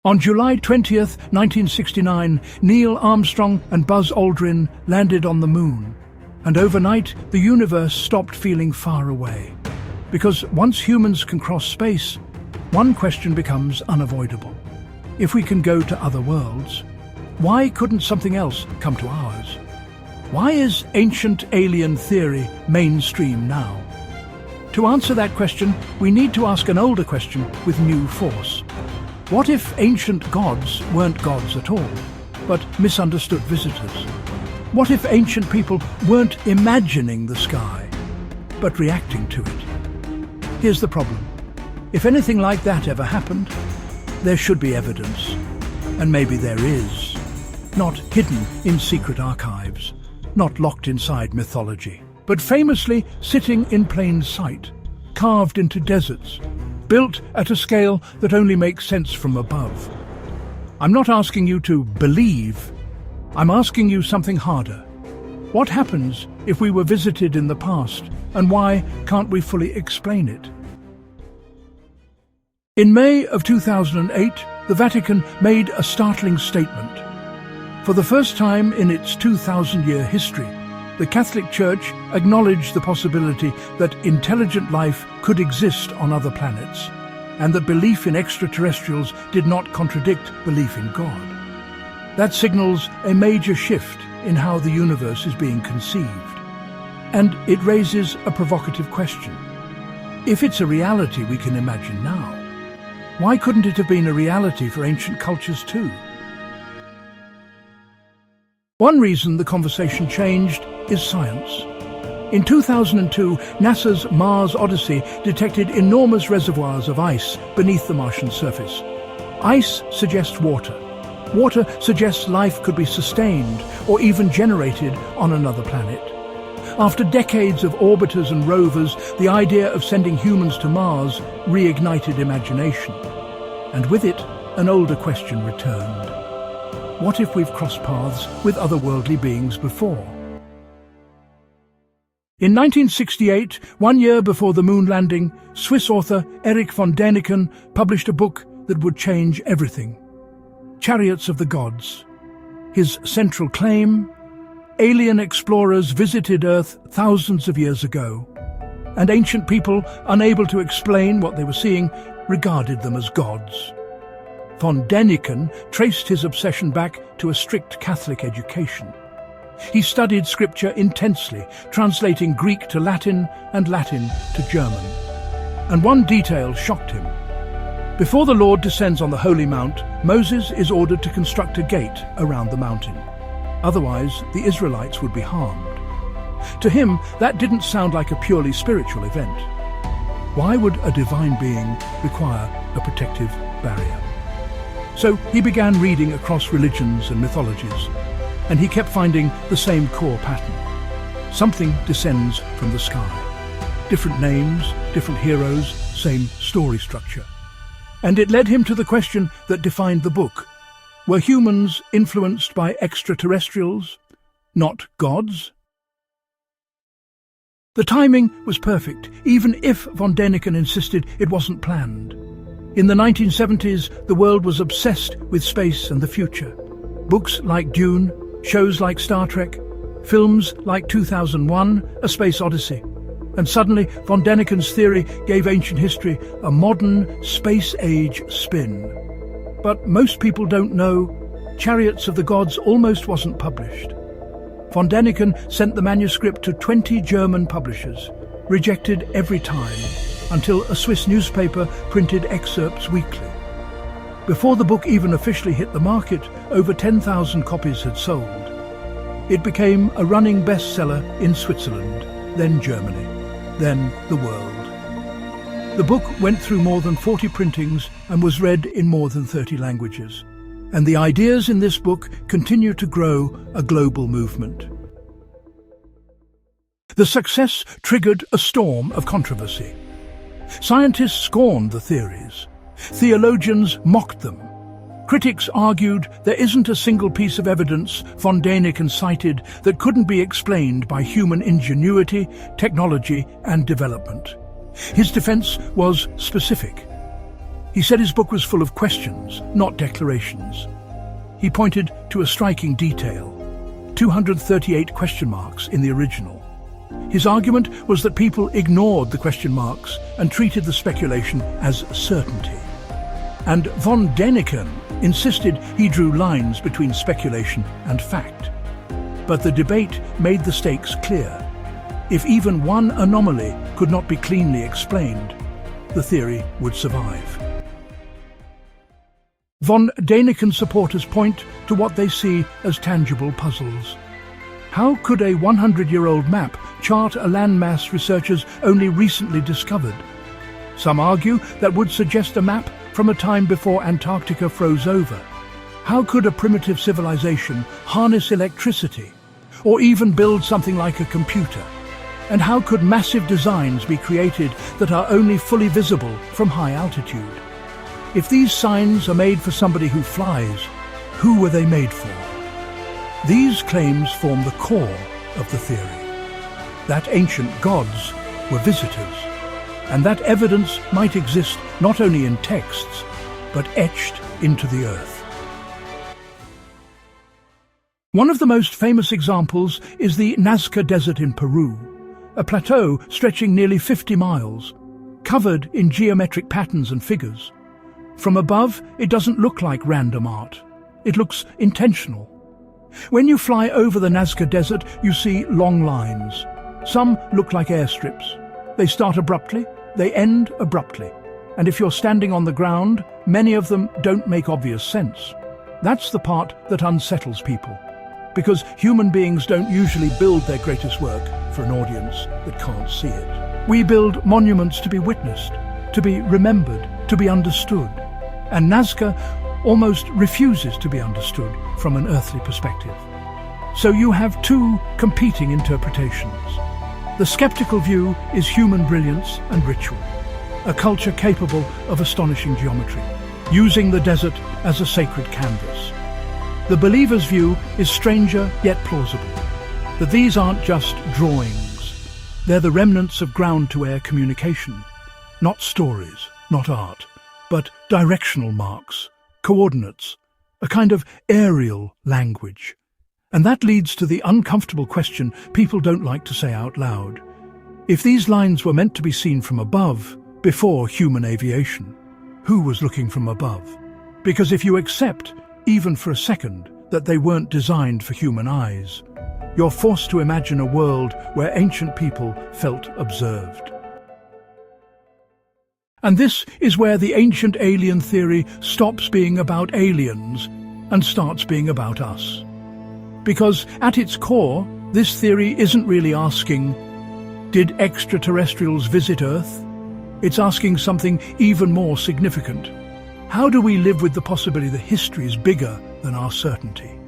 On July 20th, 1969, Neil Armstrong and Buzz Aldrin landed on the moon. And overnight, the universe stopped feeling far away. Because once humans can cross space, one question becomes unavoidable. If we can go to other worlds, why couldn't something else come to ours? Why is ancient alien theory mainstream now? To answer that question, we need to ask an older question with new force. What if ancient gods weren't gods at all, but misunderstood visitors? What if ancient people weren't imagining the sky, but reacting to it? Here's the problem. If anything like that ever happened, there should be evidence. And maybe there is. Not hidden in secret archives, not locked inside mythology, but famously sitting in plain sight, carved into deserts, built at a scale that only makes sense from above. I'm not asking you to believe, I'm asking you something harder. What happens if we were visited in the past, and why can't we fully explain it? In May of 2008, the Vatican made a startling statement. For the first time in its 2,000-year history, the Catholic Church acknowledged the possibility that intelligent life could exist on other planets, and that belief in extraterrestrials did not contradict belief in God. That signals a major shift in how the universe is being conceived. And it raises a provocative question. If it's a reality we can imagine now, why couldn't it have been a reality for ancient cultures too? One reason the conversation changed is science. In 2002, NASA's Mars Odyssey detected enormous reservoirs of ice beneath the Martian surface. Ice suggests water. Water suggests life could be sustained or even generated on another planet. After decades of orbiters and rovers, the idea of sending humans to Mars reignited imagination. And with it, an older question returned. What if we've crossed paths with otherworldly beings before? In 1968, 1 year before the moon landing, Swiss author Erich von Däniken published a book that would change everything. Chariots of the Gods. His central claim: alien explorers visited Earth thousands of years ago, and ancient people, unable to explain what they were seeing, regarded them as gods. Von Däniken traced his obsession back to a strict Catholic education. He studied scripture intensely, translating Greek to Latin and Latin to German. And one detail shocked him. Before the Lord descends on the Holy Mount, Moses is ordered to construct a gate around the mountain. Otherwise, the Israelites would be harmed. To him, that didn't sound like a purely spiritual event. Why would a divine being require a protective barrier? So he began reading across religions and mythologies, and he kept finding the same core pattern. Something descends from the sky. Different names, different heroes, same story structure. And it led him to the question that defined the book. Were humans influenced by extraterrestrials, not gods? The timing was perfect, even if von Däniken insisted it wasn't planned. In the 1970s, the world was obsessed with space and the future. Books like Dune, shows like Star Trek, films like 2001, A Space Odyssey. And suddenly, von Däniken's theory gave ancient history a modern, space-age spin. But most people don't know, Chariots of the Gods almost wasn't published. Von Däniken sent the manuscript to 20 German publishers, rejected every time, until a Swiss newspaper printed excerpts weekly. Before the book even officially hit the market, over 10,000 copies had sold. It became a running bestseller in Switzerland, then Germany, then the world. The book went through more than 40 printings and was read in more than 30 languages. And the ideas in this book continue to grow a global movement. The success triggered a storm of controversy. Scientists scorned the theories. Theologians mocked them. Critics argued there isn't a single piece of evidence von Däniken cited that couldn't be explained by human ingenuity, technology, and development. His defense was specific. He said his book was full of questions, not declarations. He pointed to a striking detail: 238 question marks in the original. His argument was that people ignored the question marks and treated the speculation as certainty. And von Däniken insisted he drew lines between speculation and fact. But the debate made the stakes clear. If even one anomaly could not be cleanly explained, the theory would survive. Von Däniken supporters point to what they see as tangible puzzles. How could a 100-year-old map chart a landmass researchers only recently discovered? Some argue that would suggest a map from a time before Antarctica froze over. How could a primitive civilization harness electricity, or even build something like a computer? And how could massive designs be created that are only fully visible from high altitude? If these signs are made for somebody who flies, who were they made for? These claims form the core of the theory, that ancient gods were visitors, and that evidence might exist not only in texts, but etched into the earth. One of the most famous examples is the Nazca Desert in Peru, a plateau stretching nearly 50 miles, covered in geometric patterns and figures. From above, it doesn't look like random art. It looks intentional. When you fly over the Nazca Desert, you see long lines. Some look like airstrips. They start abruptly, they end abruptly. And if you're standing on the ground, many of them don't make obvious sense. That's the part that unsettles people, because human beings don't usually build their greatest work for an audience that can't see it. We build monuments to be witnessed, to be remembered, to be understood. And Nazca almost refuses to be understood from an earthly perspective. So you have two competing interpretations. The skeptical view is human brilliance and ritual, a culture capable of astonishing geometry, using the desert as a sacred canvas. The believer's view is stranger yet plausible, that these aren't just drawings. They're the remnants of ground-to-air communication, not stories, not art, but directional marks, coordinates, a kind of aerial language. And that leads to the uncomfortable question people don't like to say out loud. If these lines were meant to be seen from above, before human aviation, who was looking from above? Because if you accept, even for a second, that they weren't designed for human eyes, you're forced to imagine a world where ancient people felt observed. And this is where the ancient alien theory stops being about aliens and starts being about us. Because at its core, this theory isn't really asking, did extraterrestrials visit Earth? It's asking something even more significant. How do we live with the possibility that history is bigger than our certainty?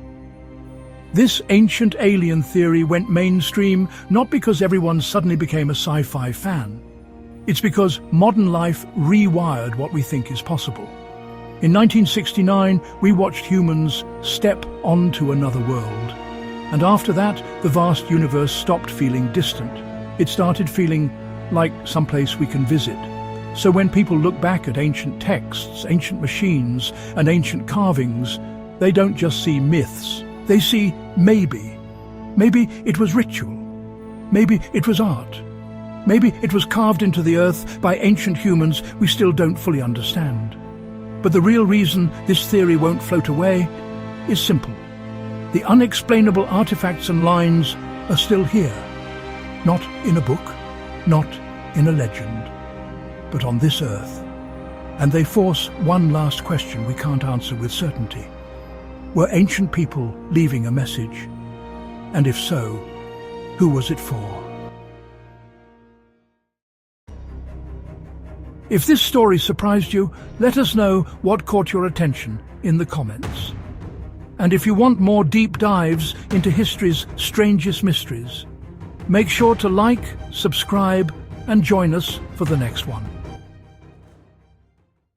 This ancient alien theory went mainstream not because everyone suddenly became a sci-fi fan. It's because modern life rewired what we think is possible. In 1969, we watched humans step onto another world. And after that, the vast universe stopped feeling distant. It started feeling like someplace we can visit. So when people look back at ancient texts, ancient machines, and ancient carvings, they don't just see myths. They see maybe. Maybe it was ritual. Maybe it was art. Maybe it was carved into the earth by ancient humans we still don't fully understand. But the real reason this theory won't float away is simple. The unexplainable artifacts and lines are still here. Not in a book, not in a legend, but on this earth. And they force one last question we can't answer with certainty. Were ancient people leaving a message? And if so, who was it for? If this story surprised you, let us know what caught your attention in the comments. And if you want more deep dives into history's strangest mysteries, make sure to like, subscribe, and join us for the next one.